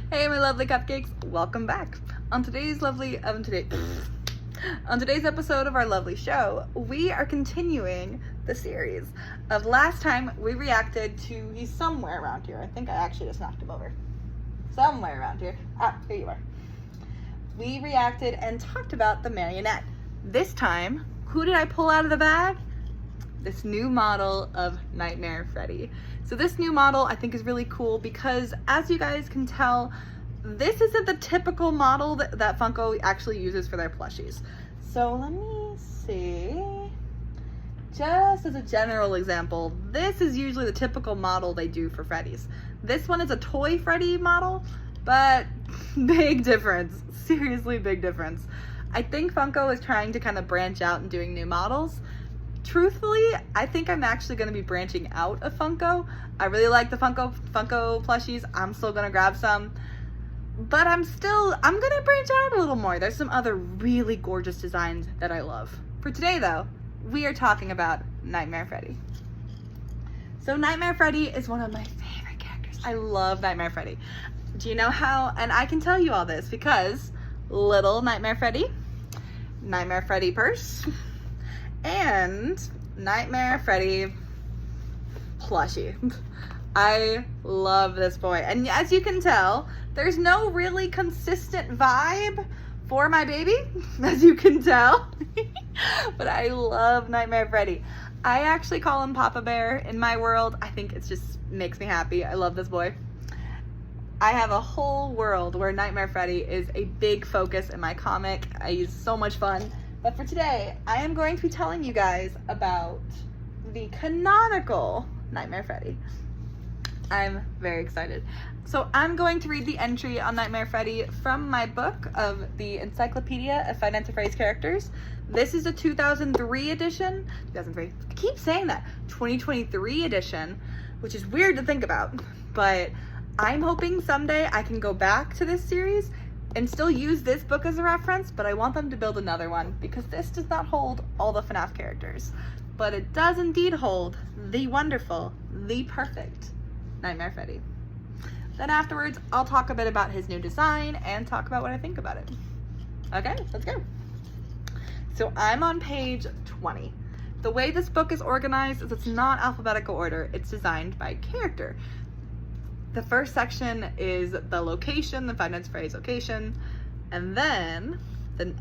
Hey my lovely cupcakes, welcome back. On today's episode of our lovely show, we are continuing the series of last time we reacted to, he's somewhere around here. I think I actually just knocked him over. Somewhere around here. Ah, here you are. We reacted and talked about the marionette. This time, who did I pull out of the bag? This new model of Nightmare Freddy. So this new model I think is really cool because, as you guys can tell, this isn't the typical model that Funko actually uses for their plushies. So let me see. Just as a general example, this is usually the typical model they do for Freddy's. This one is a toy Freddy model, but big difference. Seriously big difference. I think Funko is trying to kind of branch out and doing new models. Truthfully, I think I'm actually going to be branching out of Funko. I really like the Funko plushies. I'm still going to grab some. But I'm going to branch out a little more. There's some other really gorgeous designs that I love. For today, though, we are talking about Nightmare Freddy. So Nightmare Freddy is one of my favorite characters. I love Nightmare Freddy. Do you know how? And I can tell you all this because little Nightmare Freddy purse, and Nightmare Freddy plushie. I love this boy. And as you can tell, there's no really consistent vibe for my baby, as you can tell. But I love Nightmare Freddy. I actually call him Papa Bear in my world. I think it just makes me happy. I love this boy. I have a whole world where Nightmare Freddy is a big focus in my comic. He's so much fun. But for today, I am going to be telling you guys about the canonical Nightmare Freddy. I'm very excited. So I'm going to read the entry on Nightmare Freddy from my book of the Encyclopedia of Five Nights at Freddy's Characters. This is a 2003 edition. 2003. I keep saying that. 2023 edition, which is weird to think about. But I'm hoping someday I can go back to this series and still use this book as a reference, but I want them to build another one because this does not hold all the FNAF characters. But it does indeed hold the wonderful, the perfect Nightmare Freddy. Then afterwards, I'll talk a bit about his new design and talk about what I think about it. Okay, let's go. So I'm on page 20. The way this book is organized is it's not alphabetical order, it's designed by character. The first section is the location, the Five Nights at Freddy's location, and then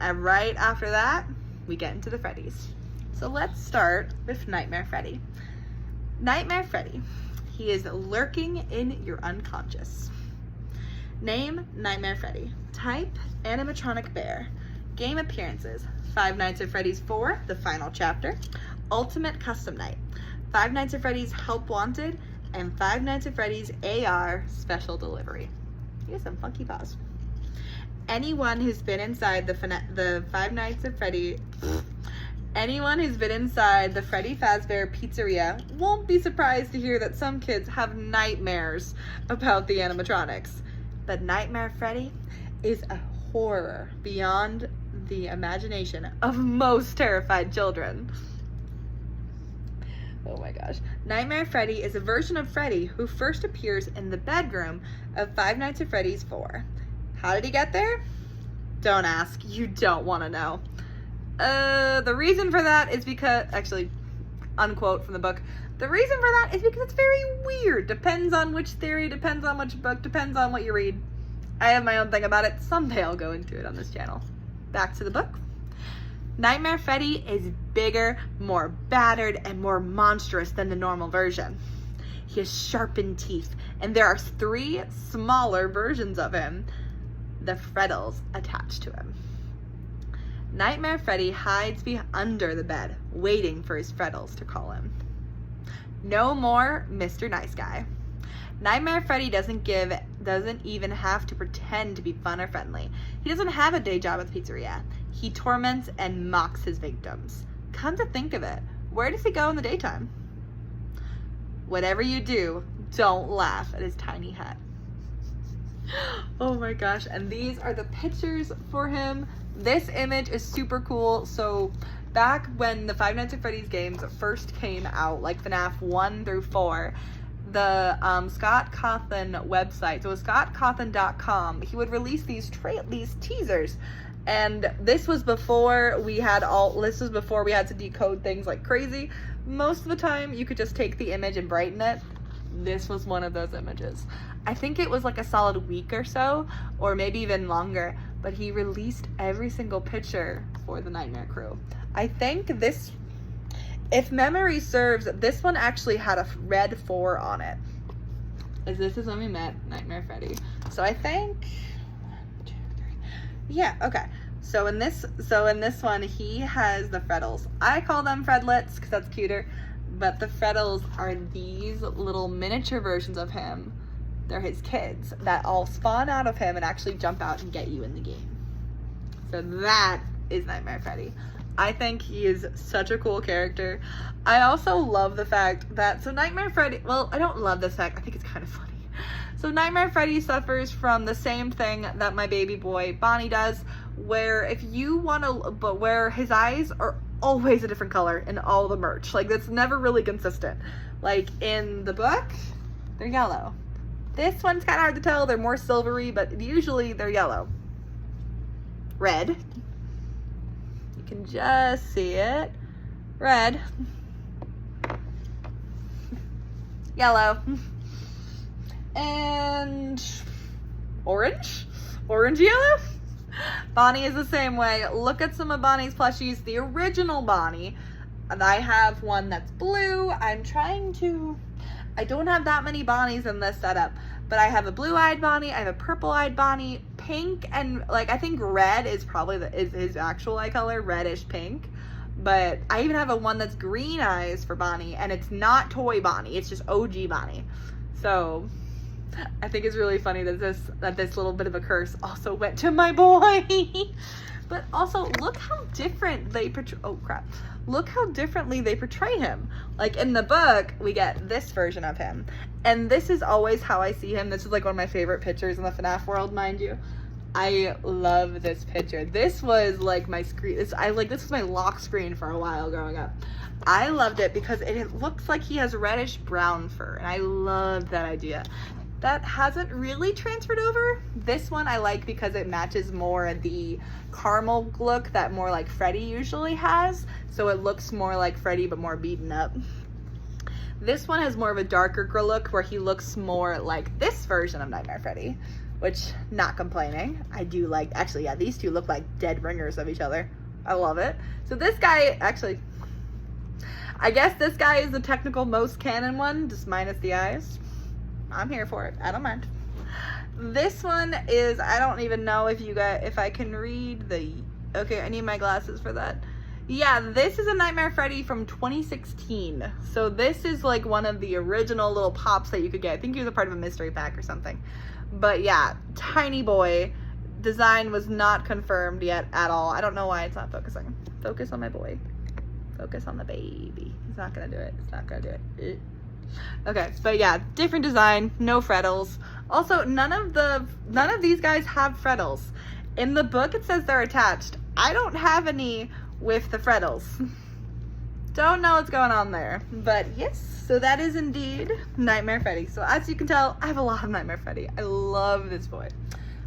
right after that, we get into the Freddys. So let's start with Nightmare Freddy. Nightmare Freddy. He is lurking in your unconscious. Name, Nightmare Freddy. Type, animatronic bear. Game appearances, Five Nights at Freddy's 4, the final chapter, Ultimate Custom Night, Five Nights at Freddy's Help Wanted, and Five Nights at Freddy's AR Special Delivery. He has some funky paws. Anyone who's been inside the Five Nights at Freddy... Anyone who's been inside the Freddy Fazbear pizzeria won't be surprised to hear that some kids have nightmares about the animatronics. But Nightmare Freddy is a horror beyond the imagination of most terrified children. Oh my gosh. Nightmare Freddy is a version of Freddy who first appears in the bedroom of Five Nights at Freddy's 4. How did he get there? Don't ask. You don't want to know. The reason for that is because, actually, unquote from the book, the reason for that is because it's very weird. Depends on which theory, depends on which book, depends on what you read. I have my own thing about it. Someday I'll go into it on this channel. Back to the book. Nightmare Freddy is bigger, more battered, and more monstrous than the normal version. He has sharpened teeth, and there are 3 smaller versions of him, the Freddles, attached to him. Nightmare Freddy hides under the bed, waiting for his Freddles to call him. No more Mr. Nice Guy. Nightmare Freddy doesn't even have to pretend to be fun or friendly. He doesn't have a day job at the pizzeria. He torments and mocks his victims. Come to think of it, where does he go in the daytime? Whatever you do, don't laugh at his tiny hat. Oh my gosh, and these are the pictures for him. This image is super cool. So back when the Five Nights at Freddy's games first came out, like FNAF 1 through 4, the Scott Cawthon website, so scottcawthon.com, he would release these teasers. And this was before we had to decode things like crazy. Most of the time, you could just take the image and brighten it. This was one of those images. I think it was like a solid week or so, or maybe even longer, but he released every single picture for the Nightmare crew. I think this, if memory serves, this one actually had a red 4 on it. This is when we met Nightmare Freddy. So I think, 1, 2, 3. Yeah, okay. So in this one, he has the Freddles. I call them Fredlets because that's cuter. But the Freddles are these little miniature versions of him. They're his kids that all spawn out of him and actually jump out and get you in the game. So that is Nightmare Freddy. I think he is such a cool character. I also love the fact that, so Nightmare Freddy, well, I don't love this fact, I think it's kind of funny. So Nightmare Freddy suffers from the same thing that my baby boy Bonnie does, where if you want to, but where his eyes are always a different color in all the merch. Like, that's never really consistent. Like, in the book, they're yellow. This one's kind of hard to tell. They're more silvery, but usually they're yellow. Red. You can just see it. Red. Yellow. And orange. Orange yellow. Bonnie is the same way. Look at some of Bonnie's plushies. The original Bonnie. And I have one that's blue. I don't have that many Bonnies in this setup, but I have a blue-eyed Bonnie, I have a purple-eyed Bonnie, pink, and like I think red is probably is his actual eye color, reddish pink. But I even have a one that's green eyes for Bonnie, and it's not toy Bonnie, it's just OG Bonnie. So I think it's really funny that this little bit of a curse also went to my boy. But also, look how different they portray. Oh crap! Look how differently they portray him. Like in the book, we get this version of him, and this is always how I see him. This is like one of my favorite pictures in the FNAF world, mind you. I love this picture. This was like my screen. This was my lock screen for a while growing up. I loved it because it looks like he has reddish brown fur, and I love that idea. That hasn't really transferred over. This one I like because it matches more the caramel look that more like Freddy usually has. So it looks more like Freddy but more beaten up. This one has more of a darker look where he looks more like this version of Nightmare Freddy, which, not complaining. I do like, actually, yeah, these two look like dead ringers of each other. I love it. So this guy, actually, I guess this guy is the technical most canon one, just minus the eyes. I'm here for it. I don't mind. This one is, I don't even know if I can read the, okay, I need my glasses for that. Yeah, this is a Nightmare Freddy from 2016. So this is like one of the original little pops that you could get. I think he was a part of a mystery pack or something. But yeah, tiny boy. Design was not confirmed yet at all. I don't know why it's not focusing. Focus on my boy. Focus on the baby. He's not gonna do it. It's not gonna do it. Okay, but yeah, different design, no Freddles. Also, none of these guys have Freddles. In the book, it says they're attached. I don't have any with the Freddles. Don't know what's going on there. But yes, so that is indeed Nightmare Freddy. So as you can tell, I have a lot of Nightmare Freddy. I love this boy.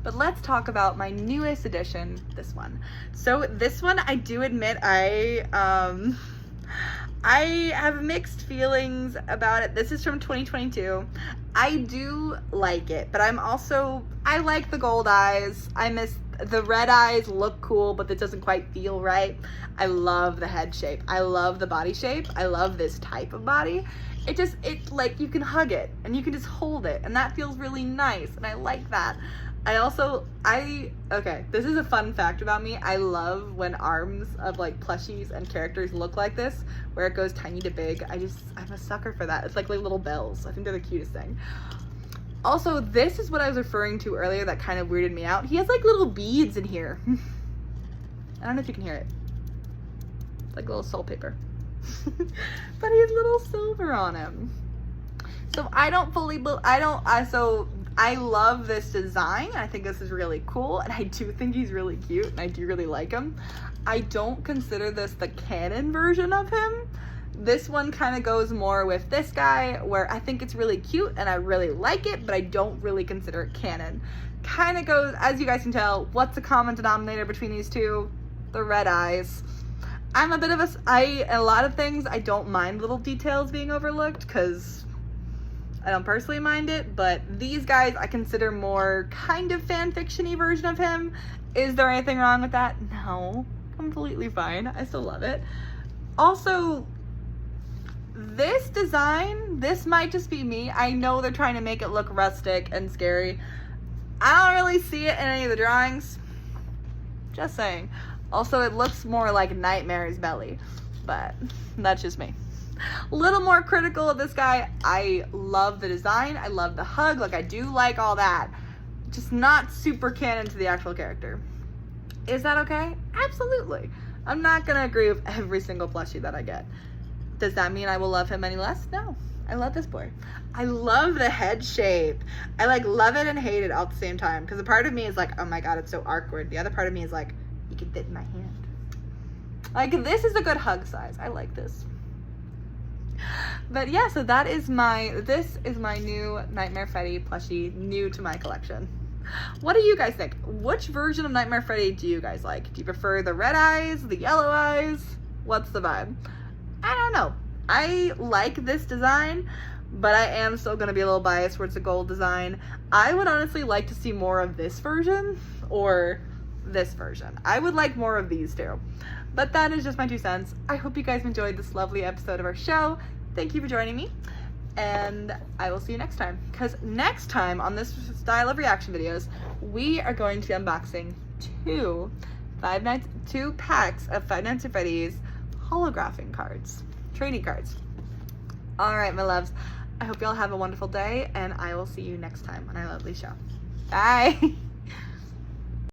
But let's talk about my newest edition, this one. So this one, I do admit, I have mixed feelings about it. This is from 2022. I do like it, but I like the gold eyes. I miss the red eyes, look cool, but it doesn't quite feel right. I love the head shape. I love the body shape. I love this type of body. It's like you can hug it and you can just hold it, and that feels really nice, and I like that. Okay, this is a fun fact about me. I love when arms of like plushies and characters look like this, where it goes tiny to big. I'm a sucker for that. It's like little bells. I think they're the cutest thing. Also, this is what I was referring to earlier that kind of weirded me out. He has like little beads in here. I don't know if you can hear it. It's like little soul paper. But he has little silver on him. So I love this design. I think this is really cool, and I do think he's really cute, and I do really like him. I don't consider this the canon version of him This one kind of goes more with this guy, where I think it's really cute and I really like it, but I don't really consider it canon. Kind of goes, as you guys can tell, what's the common denominator between these two? The red eyes. I'm a bit of a lot of things, I don't mind little details being overlooked, because I don't personally mind it, but these guys I consider more kind of fan fiction-y version of him. Is there anything wrong with that? No. Completely fine. I still love it. Also, this design, this might just be me. I know they're trying to make it look rustic and scary. I don't really see it in any of the drawings. Just saying. Also, it looks more like Nightmare's belly, but that's just me. A little more critical of this guy. I love the design. I love the hug. Like, I do like all that. Just not super canon to the actual character. Is that okay? Absolutely. I'm not gonna agree with every single plushie that I get. Does that mean I will love him any less? No. I love this boy. I love the head shape. I like love it and hate it all at the same time, because a part of me is like, oh my god, it's so awkward. The other part of me is like, you can fit in my hand. Like, this is a good hug size. I like this. But yeah, so this is my new Nightmare Freddy plushie, new to my collection. What do you guys think? Which version of Nightmare Freddy do you guys like? Do you prefer the red eyes, the yellow eyes? What's the vibe? I don't know. I like this design, but I am still going to be a little biased towards the gold design. I would honestly like to see more of this version or this version. I would like more of these two. But that is just my 2 cents. I hope you guys enjoyed this lovely episode of our show. Thank you for joining me. And I will see you next time. Because next time on this style of reaction videos, we are going to be unboxing 2 packs of Five Nights at Freddy's holographing cards. Trading cards. Alright, my loves. I hope y'all have a wonderful day, and I will see you next time on our lovely show. Bye!